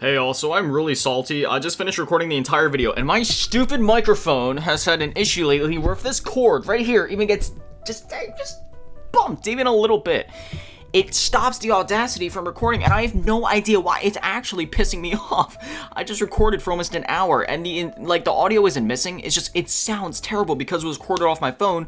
Hey all, so I'm really salty. I just finished recording the entire video and my stupid microphone has had an issue lately where if this cord right here even gets just bumped even a little bit, it stops the Audacity from recording, and I have no idea why. It's actually pissing me off. I just recorded for almost an hour and the audio isn't missing. It's just, it sounds terrible because it was recorded off my phone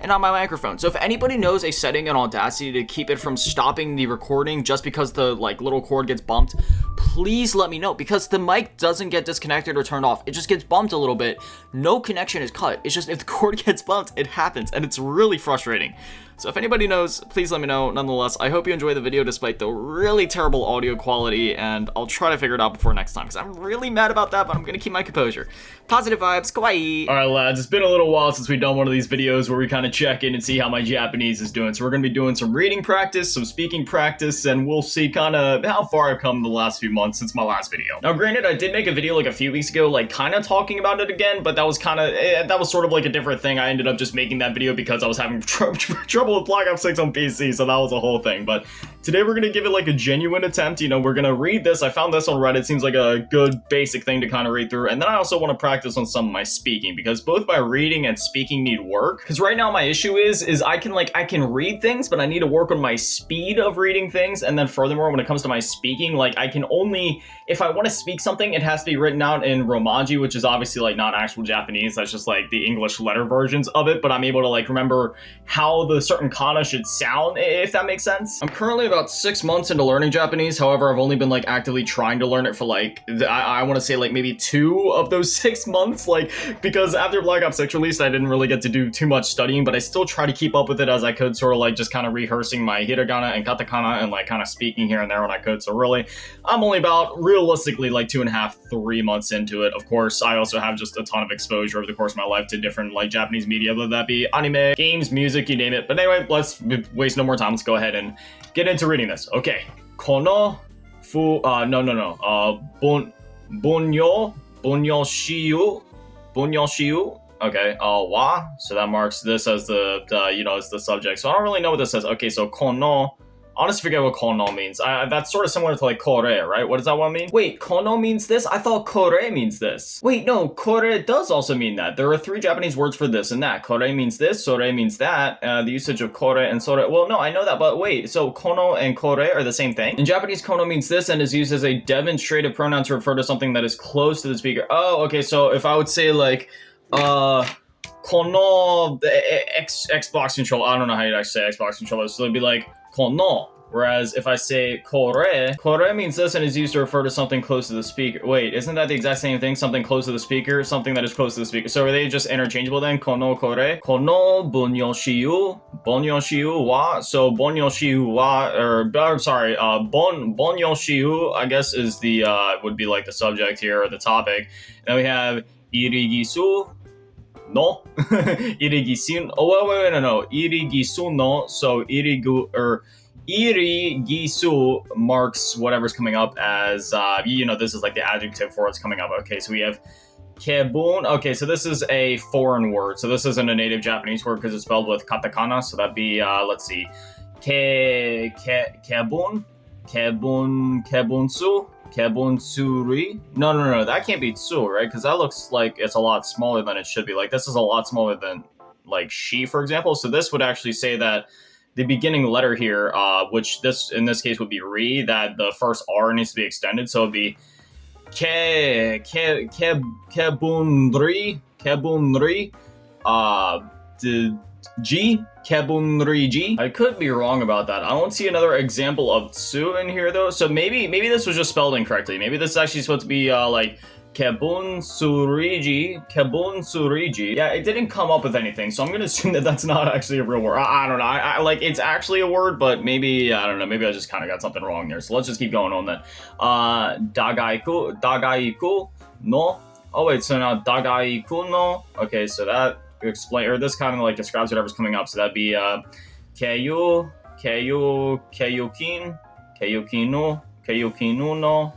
and on my microphone. So if anybody knows a setting in Audacity to keep it from stopping the recording just because the little cord gets bumped, please let me know, because the mic doesn't get disconnected or turned off. It just gets bumped a little bit. No connection is cut. It's just if the cord gets bumped, it happens, and it's really frustrating. So if anybody knows, please let me know. Nonetheless, I hope you enjoy the video despite the really terrible audio quality, and I'll try to figure it out before next time, because I'm really mad about that, but I'm gonna keep my composure. Positive vibes, kawaii! Alright lads, it's been a little while since we've done one of these videos where we kind of check in and see how my Japanese is doing. So we're gonna be doing some reading practice, some speaking practice, and we'll see kind of how far I've come the last few months since my last video. Now granted, I did make a video like a few weeks ago, kind of talking about it again, but that was sort of like a different thing. I ended up just making that video because I was having trouble with Black Ops 6 on PC, so that was a whole thing. But today we're gonna give it like a genuine attempt. You know, we're gonna read this. I found this on Reddit. Seems like a good basic thing to kind of read through. And then I also want to practice on some of my speaking, because both my reading and speaking need work. Because right now my issue is I can read things, but I need to work on my speed of reading things. And then furthermore, when it comes to my speaking, I can only, if I want to speak something, it has to be written out in Romaji, which is obviously not actual Japanese. That's just the English letter versions of it. But I'm able to remember how the certain kana should sound, if that makes sense. I'm currently about 6 months into learning Japanese. However, I've only been actively trying to learn it for I want to say maybe 2 of those 6 months, because after Black Ops 6 released, I didn't really get to do too much studying, but I still try to keep up with it as I could, sort of just kind of rehearsing my hiragana and katakana and kind of speaking here and there when I could. So really, I'm only about realistically 2.5, 3 months into it. Of course, I also have just a ton of exposure over the course of my life to different Japanese media, whether that be anime, games, music, you name it. But anyway, let's waste no more time. Let's go ahead and get into reading this. Okay. Kono fu bonyo shiyu. Okay. Wa. So that marks this as as the subject. So I don't really know what this says. Okay. So kono. Honestly, forget what kono means. That's sort of similar to kore, right? What does that one mean? Wait, kono means this? I thought kore means this. Wait, no, kore does also mean that. There are 3 Japanese words for this and that. Kore means this, sore means that. The usage of kore and sore. Well, no, I know that, but wait, so kono and kore are the same thing? In Japanese, kono means this and is used as a demonstrative pronoun to refer to something that is close to the speaker. Oh, okay, so if I would say kono Xbox controller, I don't know how you'd actually say Xbox controller, so it'd be kono. Whereas if I say kore means this and is used to refer to something close to the speaker. Wait, isn't that the exact same thing? Something close to the speaker, something that is close to the speaker. So are they just interchangeable then? Kono kore. Kono bonyo shiyu wa. So bonyo shiyu wa, bonyo shiyu, I guess is would be the subject here or the topic. Then we have irigisu no. Irigisu. Oh, wait, no. Irigisu no. So irigisu marks whatever's coming up as, this is the adjective for what's coming up. Okay, so we have kebun. Okay, so this is a foreign word. So this isn't a native Japanese word because it's spelled with katakana. So that'd be, let's see, kebunsu. Kebunsuri. No, that can't be tsu, right? Because that looks like it's a lot smaller than it should be. This is a lot smaller than she, for example. So this would actually say that the beginning letter here, which in this case would be ri, that the first R needs to be extended. So it'd be kebunri, G, kebunri G. I could be wrong about that. I don't see another example of tsu in here though. So maybe this was just spelled incorrectly. Maybe this is actually supposed to be kebunsuriji. Yeah, it didn't come up with anything, so I'm gonna assume that that's not actually a real word. I don't know. I it's actually a word, but maybe I don't know. Maybe I just kind of got something wrong there. So let's just keep going on then. Dagaiku no. Oh wait, so now dagaiku no. Okay, so that this kind of describes whatever's coming up. So that'd be keyukinu no.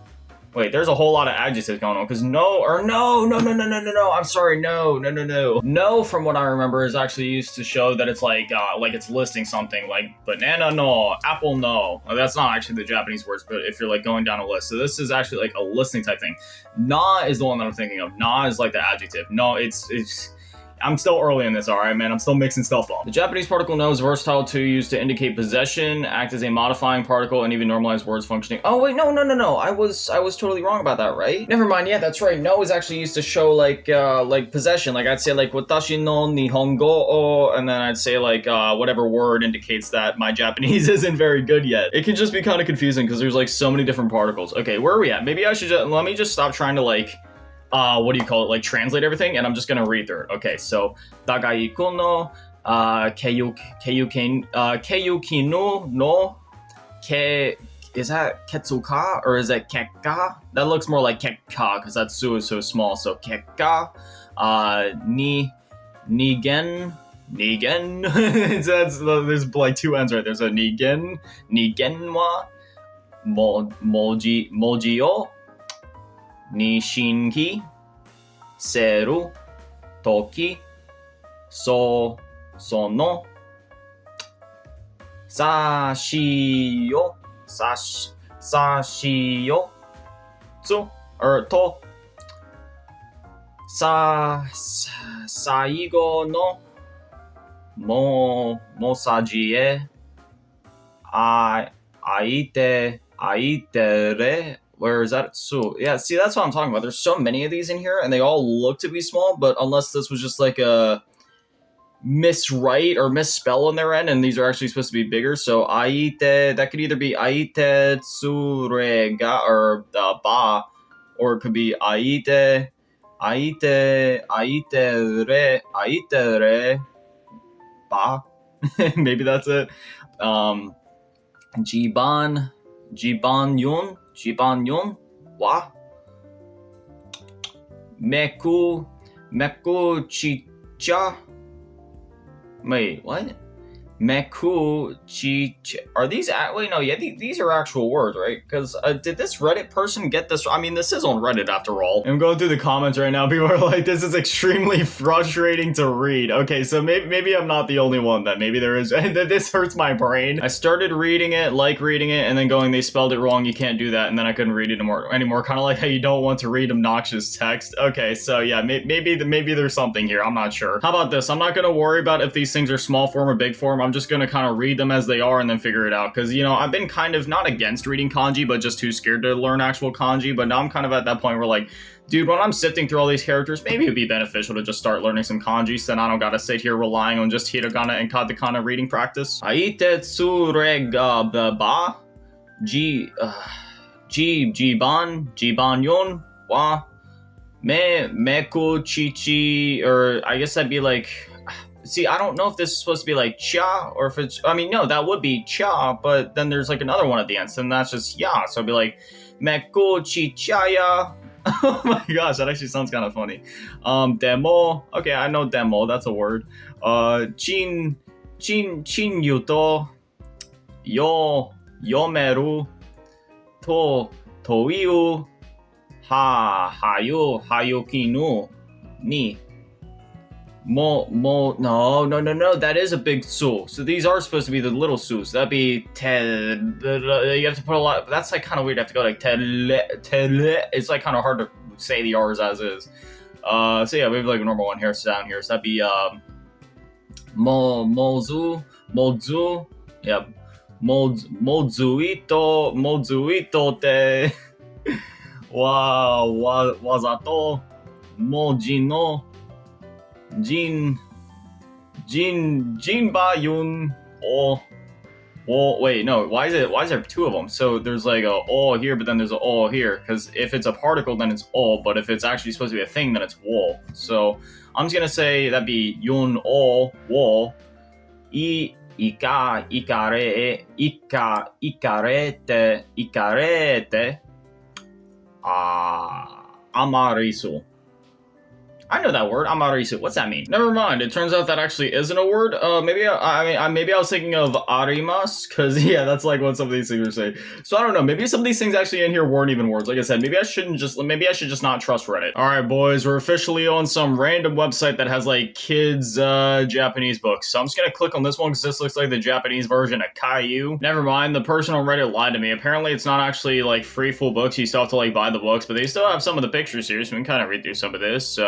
Wait, there's a whole lot of adjectives going on, because no, I'm sorry, no, from what I remember, is actually used to show that it's like it's listing something, like banana no, apple no. That's not actually the Japanese words, but if you're like going down a list. So this is actually like a listing type thing. Na is the one that I'm thinking of. Na is like the adjective. No, it's I'm still early in this, alright, man. I'm still mixing stuff up. The Japanese particle no is versatile too, used to indicate possession, act as a modifying particle, and even normalize words functioning. Oh, wait, no. I was totally wrong about that, right? Never mind, yeah, that's right. No is actually used to show, like possession. Like, I'd say, like, watashi no nihongo o, and then I'd say, like, whatever word indicates that my Japanese isn't very good yet. It can just be kind of confusing, because there's, like, so many different particles. Okay, where are we at? Maybe I should let me just stop trying to, like, what do you call it? Like translate everything, and I'm just gonna read through it. Okay, so Dagaiku no keiyukinu no ke is that ketsuka or is that kekka? That looks more like kekka because that su is so small. So kekka ni nigen. That's there's like two ends right. There's a nigen wa moji o Nishinki, Seru, Toki, Sono, Sashiyo, Sashiyo, Tsu, or To, Saigo no, Mosajie, Aitere, where is that? So yeah, see, that's what I'm talking about. There's so many of these in here, and they all look to be small, but unless this was just like a miswrite or misspell on their end, and these are actually supposed to be bigger. So aite, that could either be aite tsurega or ba, or it could be aite re ba. Maybe that's it. Jiban yun wa meku chicha. Wait, what? Meku chicha. Are these wait, no, yeah, these are actual words, right? Because did this Reddit person get this? I mean, this is on Reddit after all. I'm going through the comments right now. People are like, this is extremely frustrating to read. Okay, so maybe I'm not the only one then. Maybe there is. This hurts my brain. I started reading it, and then going, they spelled it wrong, you can't do that, and then I couldn't read it anymore. Kind of like how you don't want to read obnoxious text. Okay, so yeah, maybe there's something here. I'm not sure. How about this? I'm not gonna worry about if these things are small form or big form. I'm just gonna kind of read them as they are and then figure it out. Because, you know, I've been kind of not against reading kanji, but just too scared to learn actual kanji. But now I'm kind of at that point where, like, dude, when I'm sifting through all these characters, maybe it'd be beneficial to just start learning some kanji, so then I don't gotta sit here relying on just hiragana and katakana reading practice. Aite tsurega ba jiban yon wa meku chichi, or I guess that'd be like, see, I don't know if this is supposed to be like cha, or if it's, I mean, no, that would be cha, but then there's like another one at the end, so then that's just ya, so it'd be like, meku chichaya. Oh my gosh, that actually sounds kind of funny. Demo, okay, I know demo, that's a word. Chin yuto, yomeru, toiu, hayukinu, ni. No, that is a big su. So these are supposed to be the little sus. That'd be you have to put a lot, that's like kind of weird. You have to go like tele. It's like kind of hard to say the R's as is. So yeah, we have like a normal one here, so down here. So that'd be mozu, yeah, mozuito te wazato mojino Jinba Yun wait, no, why is there two of them? So there's like a o here, but then there's a o here, because if it's a particle then it's o, but if it's actually supposed to be a thing then it's wo. So I'm just gonna say that'd be yun o wo ikarete amarisu. I know that word, amarisu. What's that mean? Never mind. It turns out that actually isn't a word. Maybe maybe I was thinking of arimas, because yeah, that's like what some of these things are saying. So I don't know. Maybe some of these things actually in here weren't even words. Like I said, maybe I should just not trust Reddit. All right, boys, we're officially on some random website that has like kids Japanese books. So I'm just gonna click on this one because this looks like the Japanese version of Caillou. Never mind. The person on Reddit lied to me. Apparently, it's not actually like free full books. You still have to like buy the books, but they still have some of the pictures here, so we can kind of read through some of this.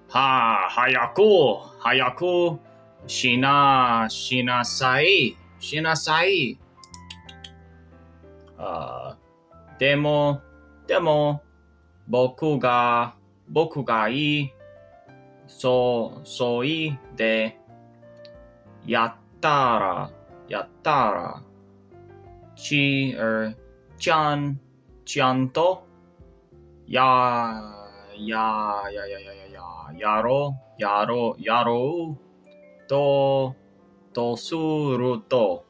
Hayaku, shinasai. Demo, boku ga ii, soi de, yattara, chanto, yaro, to suru to,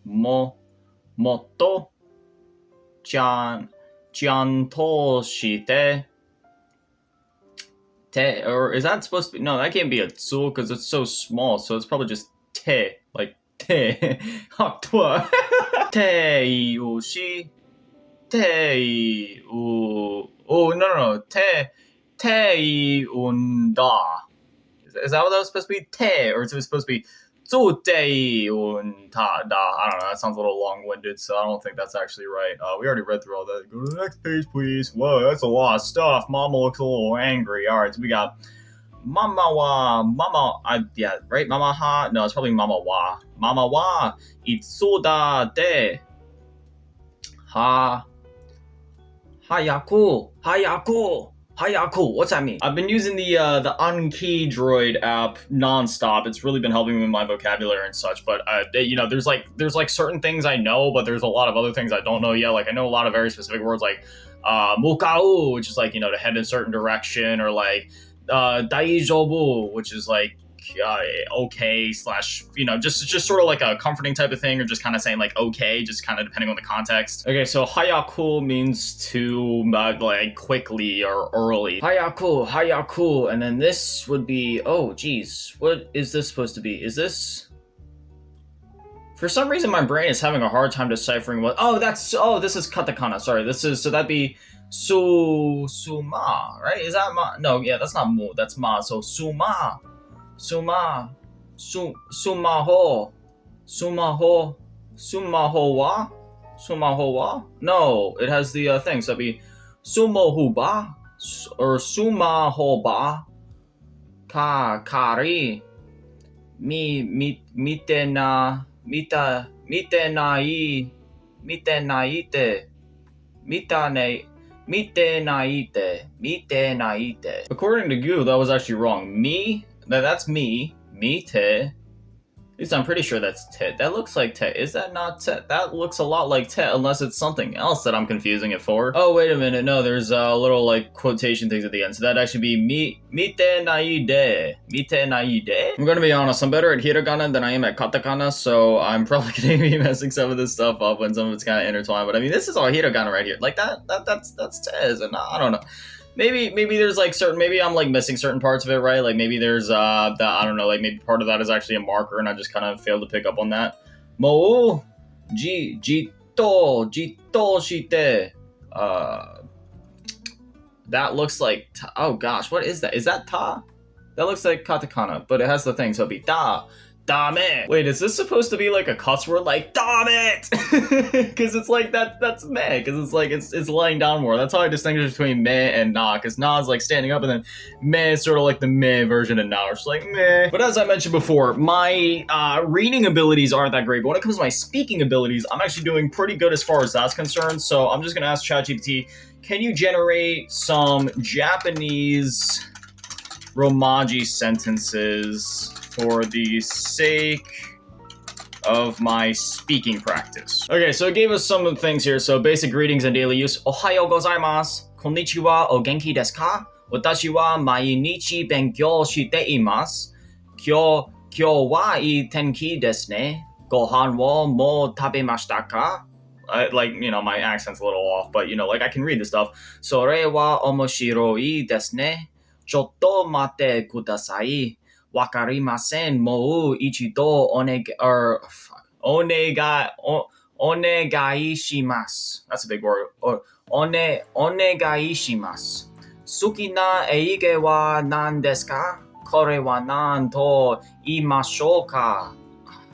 motto, chanto shite, te, or is that supposed to be, no, that can't be a tsu because it's so small, so it's probably just te, like te, haktua, te ushi, te u, oh, no, te unda. Is that what that was supposed to be? Te, or is it supposed to be zu te un ta da? I don't know. That sounds a little long-winded, so I don't think that's actually right. We already read through all that. Go to the next page, please. Whoa, that's a lot of stuff. Mama looks a little angry. All right, so we got yeah, right? Mama ha? No, it's probably mama wa. Mama wa itsuda de hayaku. What's that mean? I've been using the Anki Droid app nonstop. It's really been helping me with my vocabulary and such. But you know, there's like certain things I know, but there's a lot of other things I don't know yet. Like I know a lot of very specific words like mukau, which is like, you know, to head in a certain direction, or like daijobu, which is like okay slash, you know, just sort of like a comforting type of thing, or just kind of saying like okay, just kind of depending on the context. Okay, so hayaku means to like quickly or early. Hayaku, and then this would be, oh geez, what is this supposed to be? Is this, for some reason my brain is having a hard time deciphering what, this is katakana, sorry, this is, so that'd be suma, right? Is that ma? No, yeah, that's not mu, that's ma, so sumaho. Sumaho wa? No, it has the thing, so it'd be sumohuba, or sumahoba, kari, mitenaite. According to Goo, that was actually wrong. That's me te. At least I'm pretty sure that's te. That looks like te. Is that not te? That looks a lot like te, unless it's something else that I'm confusing it for. Oh, wait a minute. No, there's little like quotation things at the end. So that'd actually be mitenaide. I'm gonna be honest, I'm better at hiragana than I am at katakana, so I'm probably gonna be messing some of this stuff up when some of it's kind of intertwined. But I mean, this is all hiragana right here. Like that's te, and I don't know. Maybe there's like maybe I'm like missing certain parts of it, right? Like maybe there's that, I don't know, like maybe part of that is actually a marker and I just kind of failed to pick up on that. Mo jito shite. That looks like oh gosh, what is that? Is that ta? That looks like katakana, but it has the thing, so it'd be da. Dame. Wait, is this supposed to be like a cuss word, like damn it? Because it's like that's meh, because it's like it's lying down more. That's how I distinguish between meh and na, because na is like standing up, and then meh is sort of like the meh version of na, which is like meh. But as I mentioned before, my reading abilities aren't that great, but when it comes to my speaking abilities, I'm actually doing pretty good as far as that's concerned. So I'm just gonna ask ChatGPT, can you generate some Japanese Romaji sentences for the sake of my speaking practice? Okay, so it gave us some of the things here. So basic greetings and daily use. Ohayo gozaimasu. Konnichiwa o genki desu ka? Watashi wa mainichi benkyou shite imasu. Kyou wa ii tenki desu ne. Gohan wo mo tabemashita ka? Like, you know, my accent's a little off, but, you know, like, I can read this stuff. Sore wa omoshiroi desu ne. Chotto mate kudasai. Wakarimasen mou ichido onegai shimasu. That's a big word. Onegai shimasu. Suki na eige wa nan desu ka? Kore wa nan to imashou ka?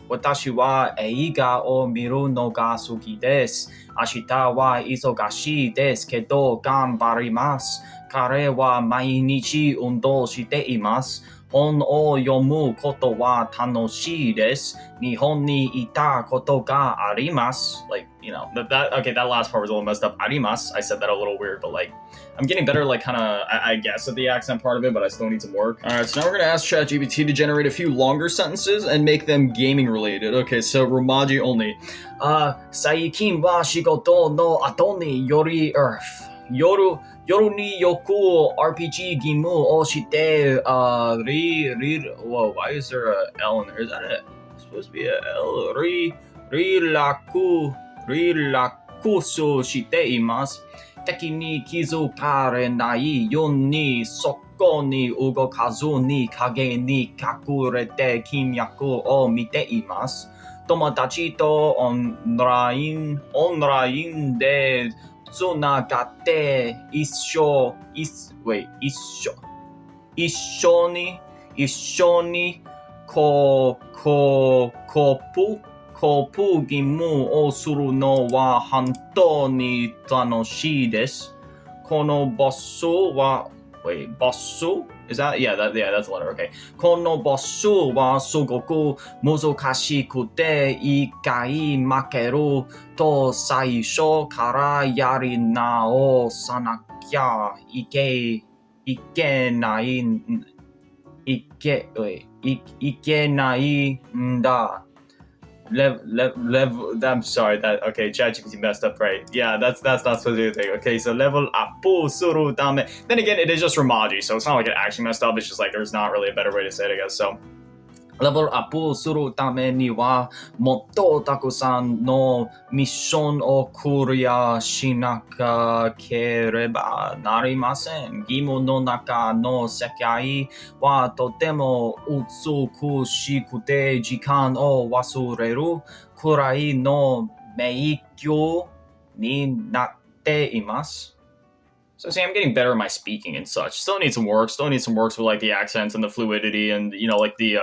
Watashi wa eiga o miru no ga suki desu. Ashita wa isogashi desu kedo ganbarimasu. Kare wa mainichi undo shite imasu. Hon o yomu koto wa tanoshii desu. Nihon ni ita koto ga arimasu. Like, you know, that last part was a little messed up. Arimasu. I said that a little weird, but like, I'm getting better, like, kind of, I guess, at the accent part of it, but I still need some work. All right, so now we're going to ask ChatGPT to generate a few longer sentences and make them gaming related. Okay, so Romaji only. Saikin wa shigoto no ato ni yoru ni yoku RPG gimu o shite, whoa, why is there a L in there? Is that it? It's supposed to be a L. Rilakusu shite imasu. Teki ni kizukare nai yun ni soko ni ugokazu ni kage ni kakurete kimyaku o mite imasu. Tomodachi to online de tsunagate ishoni kopu gimu o suru no wa hantou ni tanoshii desu. Kono bossu wa bossu? Is that? Yeah, that's the letter. Okay. Kono bossu wa sugoku muzukashikute ikai makeru to saisho kara yari nao sanakya ikenai nda. I'm sorry, okay, ChatGPT messed up, right? Yeah, that's not supposed to be a thing. Okay, so level apu suru dame. Then again, it is just Romaji, so it's not like it actually messed up. It's just like there's not really a better way to say it, I guess. So level apu suru tame ni wa motto takusan no mission o kuria shinaka kereba narimasen. Gimu no naka no sekai wa totemo utsukushikute jikan o wasureru kurai no meikyo ni natte imasu. So see, I'm getting better at my speaking and such. Still need some work with like the accents and the fluidity and, you know, like the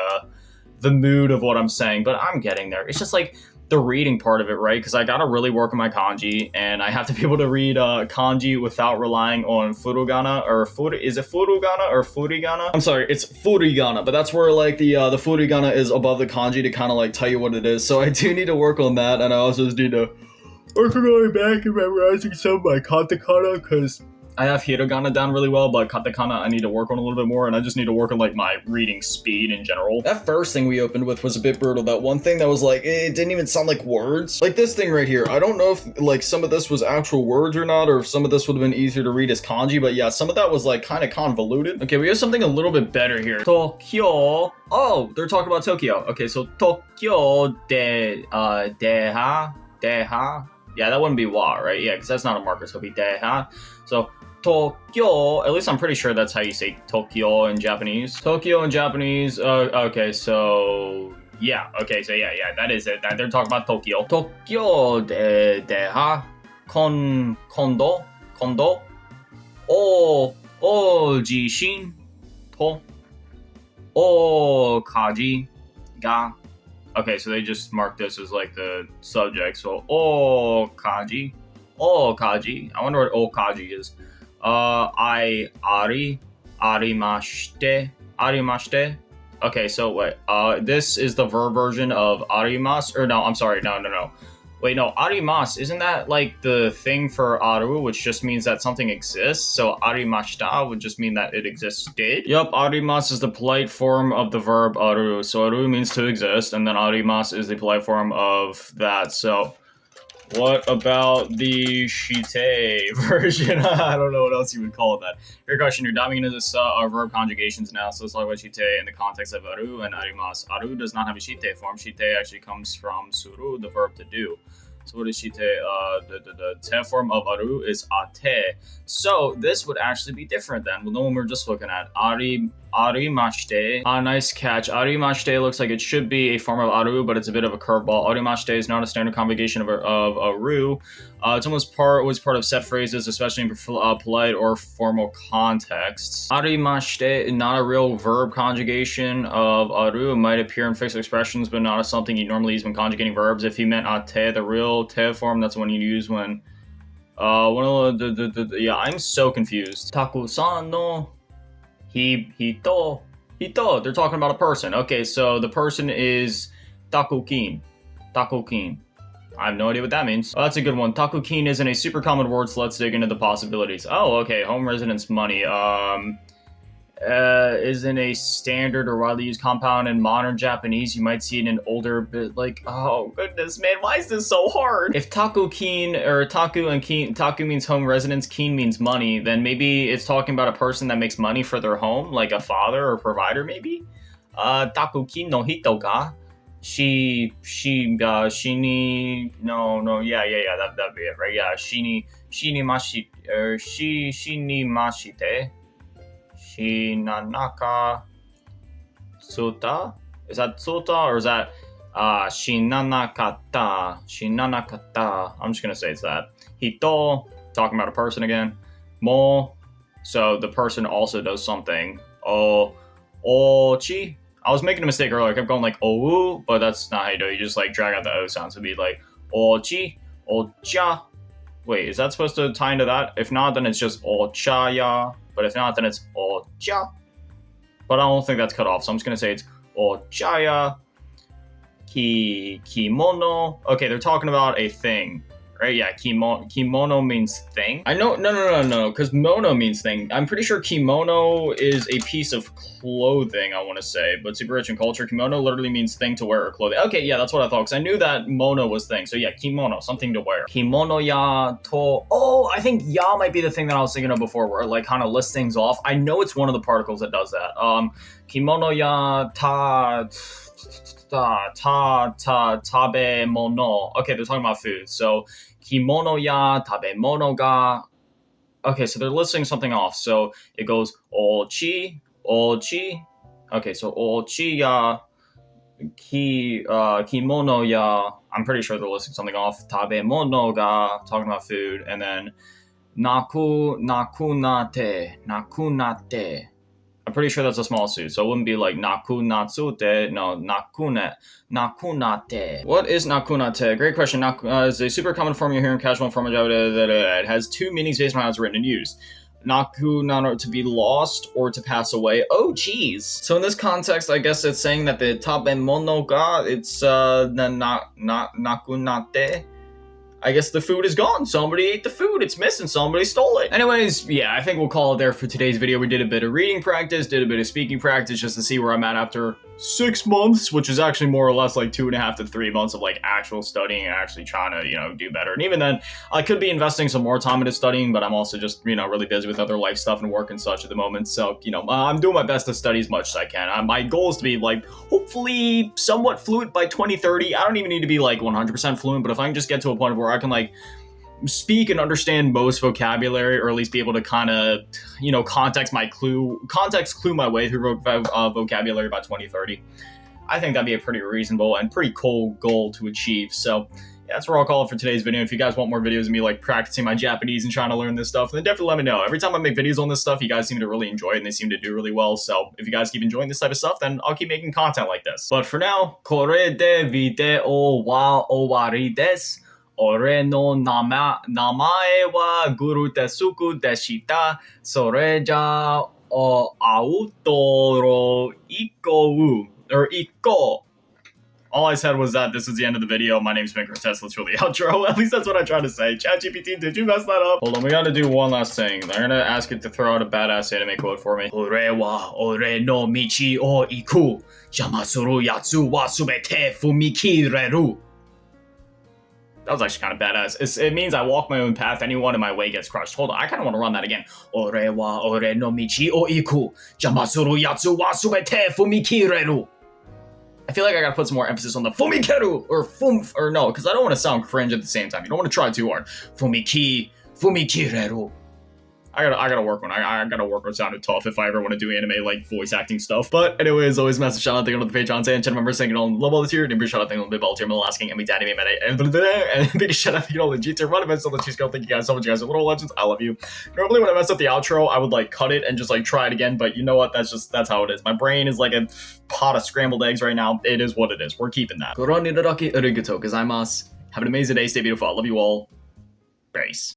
mood of what I'm saying, but I'm getting there. It's just like the reading part of it, right? Because I gotta really work on my kanji, and I have to be able to read kanji without relying on furigana, or is it furigana or furigana? I'm sorry, it's furigana, but that's where like the furigana is above the kanji to kind of like tell you what it is. So I do need to work on that, and I also just need to work on going back and memorizing some of my katakana, because I have hiragana down really well, but katakana I need to work on a little bit more, and I just need to work on like my reading speed in general. That first thing we opened with was a bit brutal. That one thing that was like, it didn't even sound like words. Like this thing right here. I don't know if like some of this was actual words or not, or if some of this would have been easier to read as kanji, but yeah, some of that was like kind of convoluted. Okay, we have something a little bit better here. Tokyo. Oh, they're talking about Tokyo. Okay, so Tokyo deha. Yeah, that wouldn't be wa, right? Yeah, because that's not a marker, so it'll be deha. So Tokyo, at least I'm pretty sure that's how you say Tokyo in Japanese. Tokyo in Japanese, okay, so yeah, okay, so yeah, that is it. They're talking about Tokyo. Tokyo deha kondo o jishin to o kaji ga. Okay, so they just marked this as like the subject. So okaji. I wonder what okaji is. Arimashite. Okay, so wait. This is the verb version of arimas. Or no, I'm sorry. No. Wait, no. Arimas, isn't that like the thing for aru, which just means that something exists? So arimashita would just mean that it existed. Yup, arimas is the polite form of the verb aru. So aru means to exist, and then arimas is the polite form of that. So what about the shite version? I don't know what else you would call that. Your question, you're diving into this verb conjugations now, so let's talk about shite in the context of aru and arimasu. Aru does not have a shite form. Shite actually comes from suru, the verb to do. So what is shite? The te form of aru is ate. So this would actually be different then. Well, the one we're just looking at. Arimashite. Nice catch. Arimashite looks like it should be a form of aru, but it's a bit of a curveball. Arimashite is not a standard conjugation of aru. It's almost was part of set phrases, especially in polite or formal contexts. Arimashite, not a real verb conjugation of aru. It might appear in fixed expressions, but not as something you normally use when conjugating verbs. If you meant ate, the real te form, that's the one you use when yeah, I'm so confused. Taku-san no hito. They're talking about a person. Okay, so the person is takukin. I have no idea what that means. Oh, that's a good one. Takukin isn't a super common word, so let's dig into the possibilities. Oh, okay. Home residence money. Isn't a standard or widely used compound in modern Japanese. You might see it in older, but like, oh goodness, man, why is this so hard? If taku-kin or taku and kin, taku means home residence, kin means money, then maybe it's talking about a person that makes money for their home, like a father or provider, maybe. Taku-kin no hito ga. Shini, no, yeah, that'd be it, right? Yeah, shini mashite. Shinanaka Suta? Is that Suta or is that Shinanakata? I'm just gonna say it's that. Hito, talking about a person again. Mo, so the person also does something. Ochi. I was making a mistake earlier. I kept going like ou, but that's not how you do it. You just like drag out the O sound. So it'd be like ochi, ocha. Wait, is that supposed to tie into that? If not, then it's just ochaya. But if not, then it's ocha. But I don't think that's cut off, so I'm just gonna say it's ochaya. Kimono. Okay, they're talking about a thing, right? Yeah, kimono means thing. I know, no, because mono means thing. I'm pretty sure kimono is a piece of clothing, I want to say, but super rich in culture. Kimono literally means thing to wear or clothing. Okay, yeah, that's what I thought, because I knew that mono was thing. So yeah, kimono, something to wear. Kimono ya to... Oh, I think ya might be the thing that I was thinking of before, where it like kind of lists things off. I know it's one of the particles that does that. Kimono ya tabe mono. Okay, they're talking about food. So kimono ya tabe mono ga. Okay, so they're listing something off. So it goes ochi. Okay, so ochi ya kimono ya. I'm pretty sure they're listing something off. Tabe mono ga, talking about food, and then nakunate. I'm pretty sure that's a small suit, so it wouldn't be like nakunatsute, no, nakunate. What is nakunate? Great question. Is a super common form you hear in casual form of Java. It has two meanings based on how it's written and used. Naku, to be lost or to pass away. Oh, geez. So in this context, I guess it's saying that the tabemono ga, it's nakunate. I guess the food is gone. Somebody ate the food. It's missing. Somebody stole it. Anyways, yeah, I think we'll call it there for today's video. We did a bit of reading practice, did a bit of speaking practice just to see where I'm at after 6 months, which is actually more or less like 2.5 to 3 months of like actual studying and actually trying to, do better. And even then, I could be investing some more time into studying, but I'm also just, really busy with other life stuff and work and such at the moment. So, I'm doing my best to study as much as I can. My goal is to be like, hopefully somewhat fluent by 2030. I don't even need to be like 100% fluent, but if I can just get to a point where I can like speak and understand most vocabulary, or at least be able to kind of, context clue my way through vocabulary by 2030. I think that'd be a pretty reasonable and pretty cool goal to achieve. So yeah, that's where I'll call it for today's video. If you guys want more videos of me like practicing my Japanese and trying to learn this stuff, then definitely let me know. Every time I make videos on this stuff, you guys seem to really enjoy it and they seem to do really well. So if you guys keep enjoying this type of stuff, then I'll keep making content like this. But for now, kore de video wa owari desu. Ore no namae wa Guru Tesuku deshita. Sore ja o autoro ikou. Or iko. All I said was that this is the end of the video. My name's been Cortez. Let's really outro. At least that's what I tried to say. ChatGPT, did you mess that up? Hold on, we gotta do one last thing. They're gonna ask it to throw out a badass anime quote for me. Ore wa ore no michi o iku. Yamasuru yatsu wa subete fumikireru. That was actually kind of badass. It means I walk my own path. Anyone in my way gets crushed. Hold on, I kind of want to run that again. Ore wa ore no michi o iku. Yamasuru yatsu wa subete fumikireru. I feel like I gotta put some more emphasis on the fumikeru or no, because I don't want to sound cringe at the same time. You don't want to try too hard. Fumikireru. I gotta work on. I gotta work on sounding tough if I ever want to do anime like voice acting stuff. But anyways, always massive shout out to the Patreon and channel members saying on love all this year. And big shout out to the ball team, asking and me daddy me and big shout out to all the GT run events on the cheese girl. Thank you guys so much, you guys are little legends. I love you. Normally when I mess up the outro, I would like cut it and just like try it again. But you know what? That's how it is. My brain is like a pot of scrambled eggs right now. It is what it is. We're keeping that. Have an amazing day. Stay beautiful. I love you all. Peace.